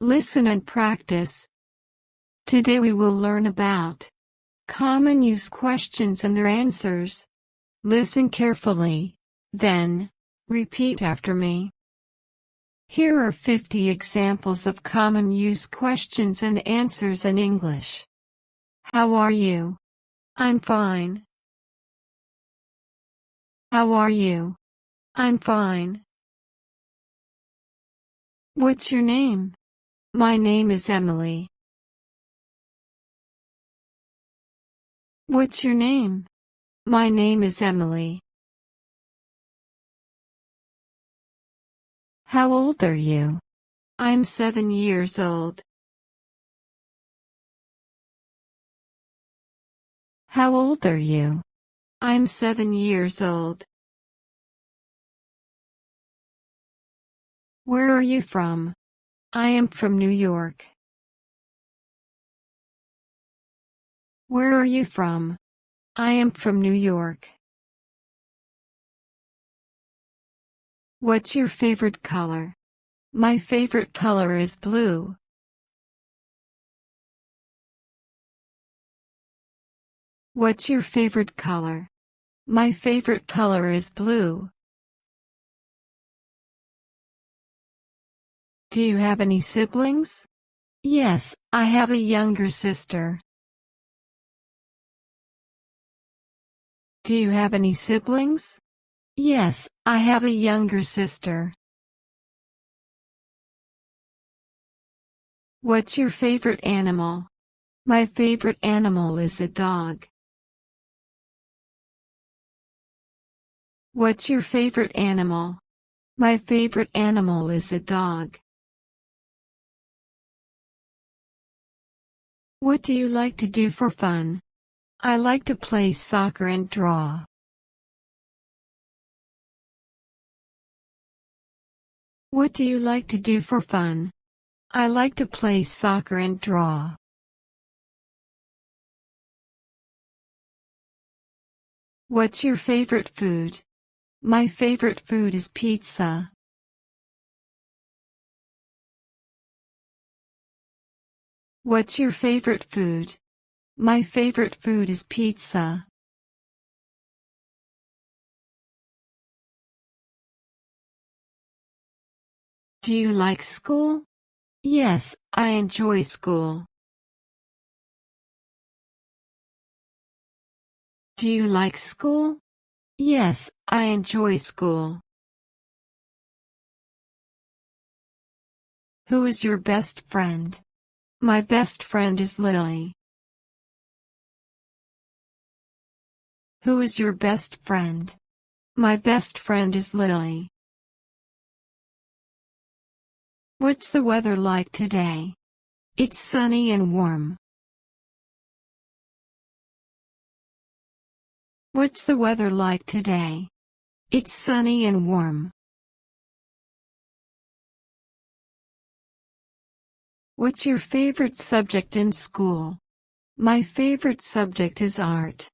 Listen and practice. Today we will learn about common use questions and their answers. Listen carefully, then repeat after me. Here are 50 examples of common use questions and answers in English. How are you? I'm fine. How are you? I'm fine. What's your name? My name is Emily. What's your name? My name is Emily. How old are you? I'm 7 years old. How old are you? I'm 7 years old. Where are you from? I am from New York. Where are you from? I am from New York. What's your favorite color? My favorite color is blue. What's your favorite color? My favorite color is blue. Do you have any siblings? Yes, I have a younger sister. Do you have any siblings? Yes, I have a younger sister. What's your favorite animal? My favorite animal is a dog. What's your favorite animal? My favorite animal is a dog. What do you like to do for fun? I like to play soccer and draw. What do you like to do for fun? I like to play soccer and draw. What's your favorite food? My favorite food is pizza. What's your favorite food? My favorite food is pizza. Do you like school? Yes, I enjoy school. Do you like school? Yes, I enjoy school. Who is your best friend? My best friend is Lily. Who is your best friend? My best friend is Lily. What's the weather like today? It's sunny and warm. What's the weather like today? It's sunny and warm. What's your favorite subject in school? My favorite subject is art.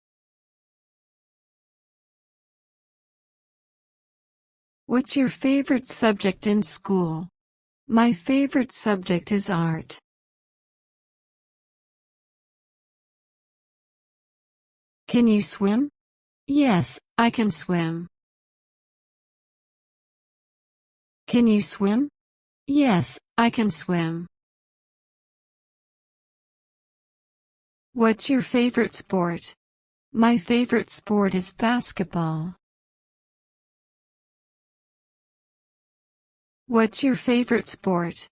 What's your favorite subject in school? My favorite subject is art. Can you swim? Yes, I can swim. Can you swim? Yes, I can swim. What's your favorite sport? My favorite sport is basketball. What's your favorite sport?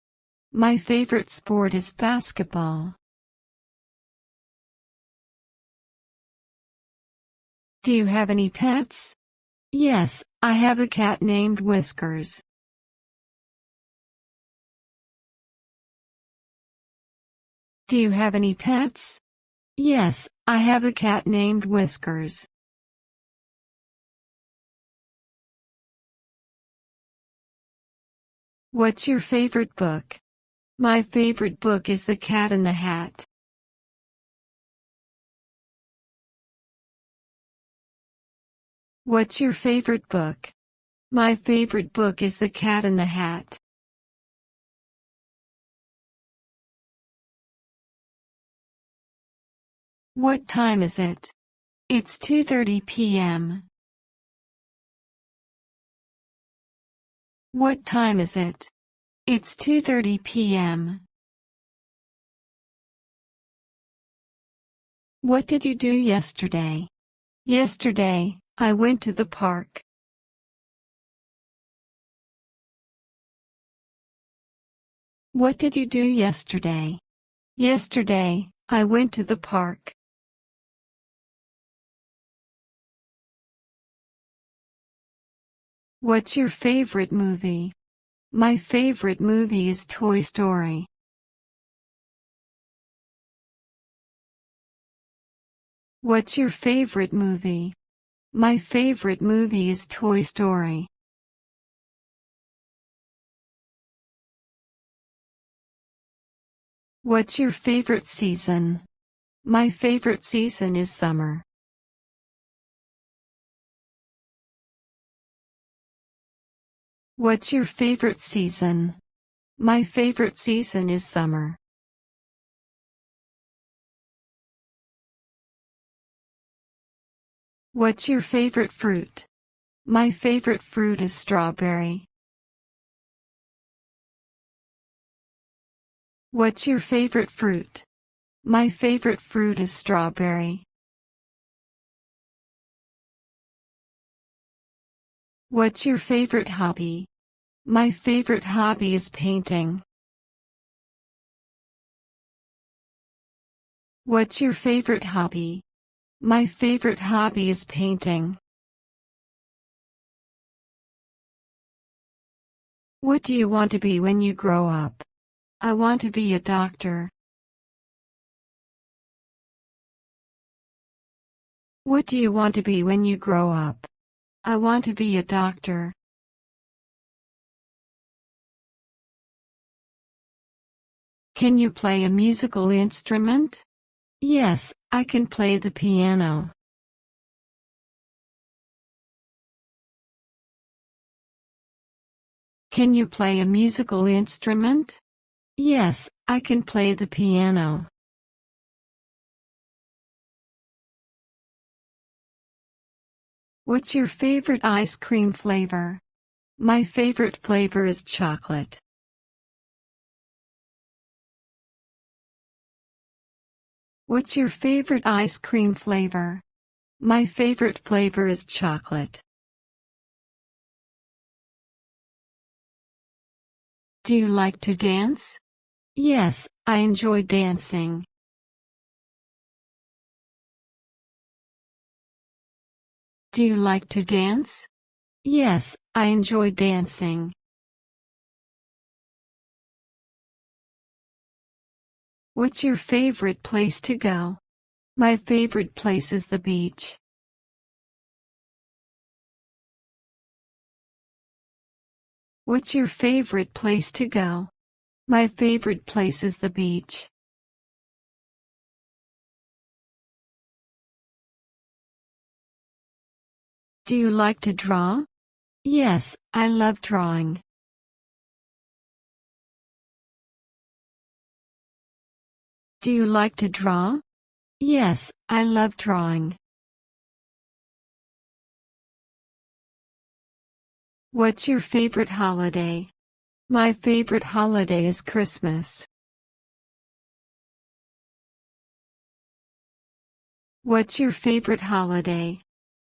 My favorite sport is basketball. Do you have any pets? Yes, I have a cat named Whiskers. Do you have any pets? Yes, I have a cat named Whiskers. What's your favorite book? My favorite book is The Cat in the Hat. What's your favorite book? My favorite book is The Cat in the Hat. What time is it? It's 2:30 p.m. What time is it? It's 2:30 p.m. What did you do yesterday? Yesterday, I went to the park. What did you do yesterday? Yesterday, I went to the park. What's your favorite movie? My favorite movie is Toy Story. What's your favorite movie? My favorite movie is Toy Story. What's your favorite season? My favorite season is summer. What's your favorite season? My favorite season is summer. What's your favorite fruit? My favorite fruit is strawberry. What's your favorite fruit? My favorite fruit is strawberry. What's your favorite hobby? My favorite hobby is painting. What's your favorite hobby? My favorite hobby is painting. What do you want to be when you grow up? I want to be a doctor. What do you want to be when you grow up? I want to be a doctor. Can you play a musical instrument? Yes, I can play the piano. Can you play a musical instrument? Yes, I can play the piano. What's your favorite ice cream flavor? My favorite flavor is chocolate. What's your favorite ice cream flavor? My favorite flavor is chocolate. Do you like to dance? Yes, I enjoy dancing. Do you like to dance? Yes, I enjoy dancing. What's your favorite place to go? My favorite place is the beach. What's your favorite place to go? My favorite place is the beach. Do you like to draw? Yes, I love drawing. Do you like to draw? Yes, I love drawing. What's your favorite holiday? My favorite holiday is Christmas. What's your favorite holiday?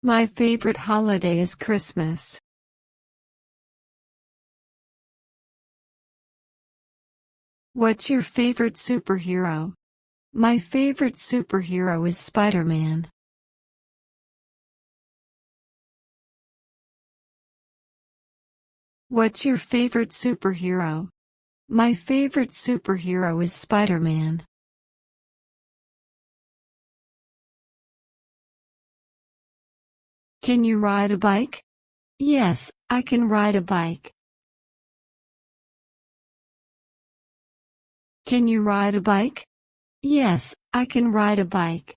My favorite holiday is Christmas. What's your favorite superhero? My favorite superhero is Spider-Man. What's your favorite superhero? My favorite superhero is Spider-Man. Can you ride a bike? Yes, I can ride a bike. Can you ride a bike? Yes, I can ride a bike.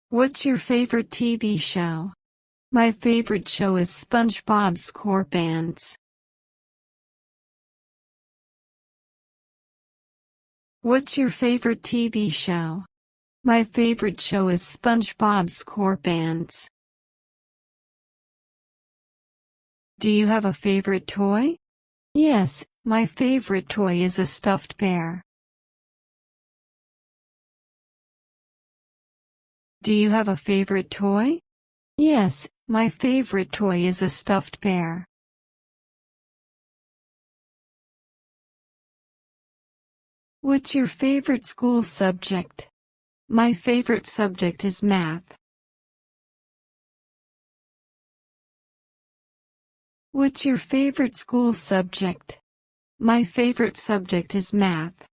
What's your favorite TV show? My favorite show is SpongeBob SquarePants. What's your favorite TV show? My favorite show is SpongeBob SquarePants. Do you have a favorite toy? Yes, my favorite toy is a stuffed bear. Do you have a favorite toy? Yes, my favorite toy is a stuffed bear. What's your favorite school subject? My favorite subject is math. What's your favorite school subject? My favorite subject is math.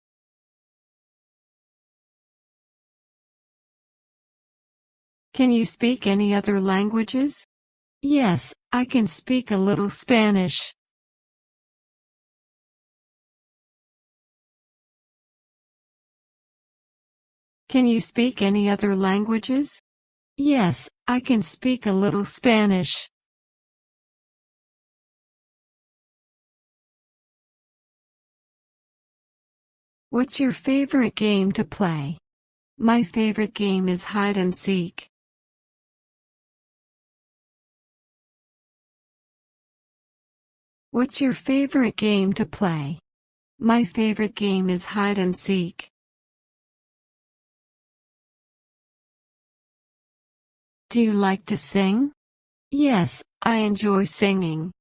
Can you speak any other languages? Yes, I can speak a little Spanish. Can you speak any other languages? Yes, I can speak a little Spanish. What's your favorite game to play? My favorite game is hide and seek. What's your favorite game to play? My favorite game is hide and seek. Do you like to sing? Yes, I enjoy singing.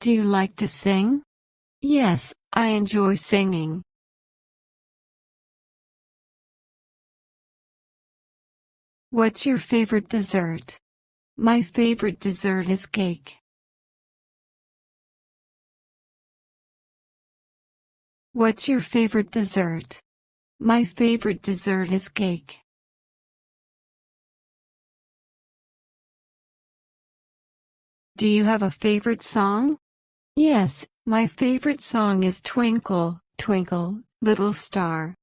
Do you like to sing? Yes, I enjoy singing. What's your favorite dessert? My favorite dessert is cake. What's your favorite dessert? My favorite dessert is cake. Do you have a favorite song? Yes, my favorite song is Twinkle, Twinkle, Little Star.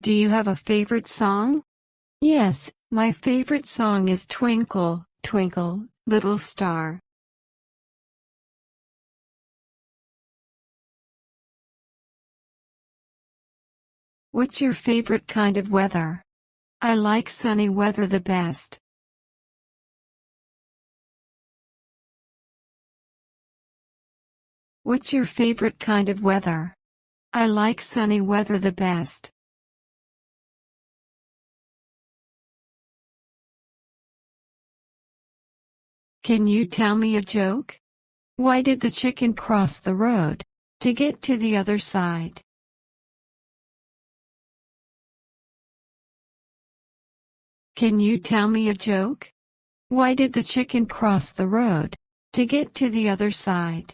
Do you have a favorite song? Yes, my favorite song is Twinkle, Twinkle, Little Star. What's your favorite kind of weather? I like sunny weather the best. What's your favorite kind of weather? I like sunny weather the best. Can you tell me a joke? Why did the chicken cross the road? To get to the other side. Can you tell me a joke? Why did the chicken cross the road? To get to the other side.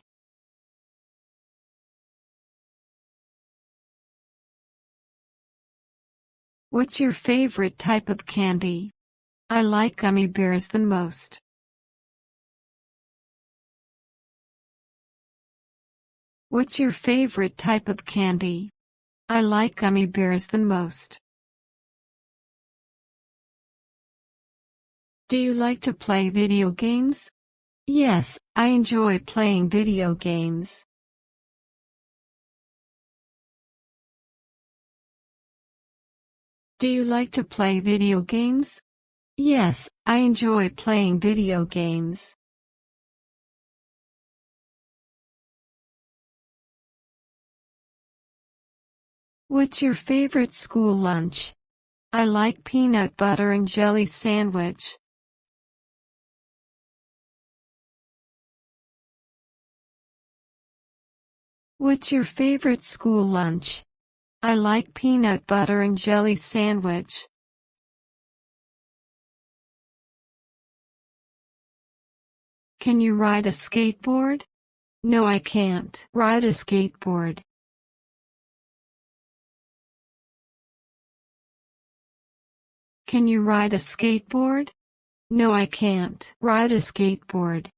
What's your favorite type of candy? I like gummy bears the most. What's your favorite type of candy? I like gummy bears the most. Do you like to play video games? Yes, I enjoy playing video games. Do you like to play video games? Yes, I enjoy playing video games. What's your favorite school lunch? I like peanut butter and jelly sandwich. What's your favorite school lunch? I like peanut butter and jelly sandwich. Can you ride a skateboard? No, I can't ride a skateboard. Can you ride a skateboard? No, I can't ride a skateboard.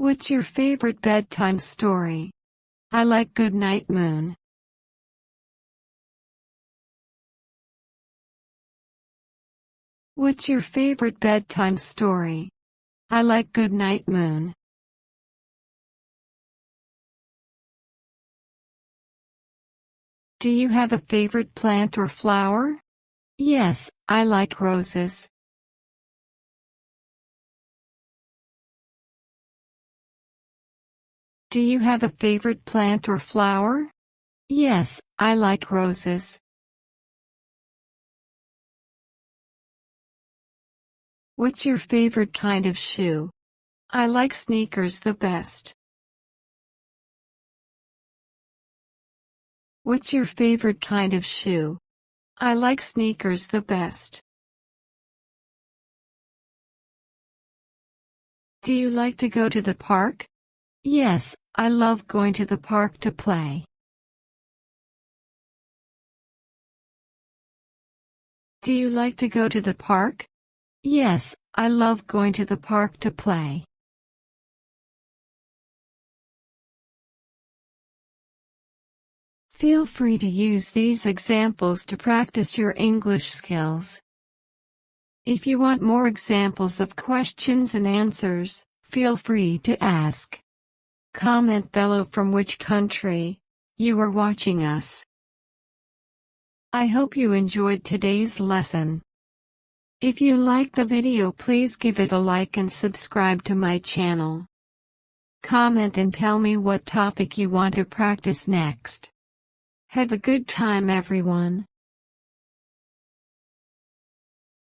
What's your favorite bedtime story? I like Goodnight Moon. What's your favorite bedtime story? I like Goodnight Moon. Do you have a favorite plant or flower? Yes, I like roses. Do you have a favorite plant or flower? Yes, I like roses. What's your favorite kind of shoe? I like sneakers the best. What's your favorite kind of shoe? I like sneakers the best. Do you like to go to the park? Yes, I love going to the park to play. Do you like to go to the park? Yes, I love going to the park to play. Feel free to use these examples to practice your English skills. If you want more examples of questions and answers, feel free to ask. Comment below from which country you are watching us. I hope you enjoyed today's lesson. If you liked the video, please give it a like and subscribe to my channel. Comment and tell me what topic you want to practice next. Have a good time, everyone.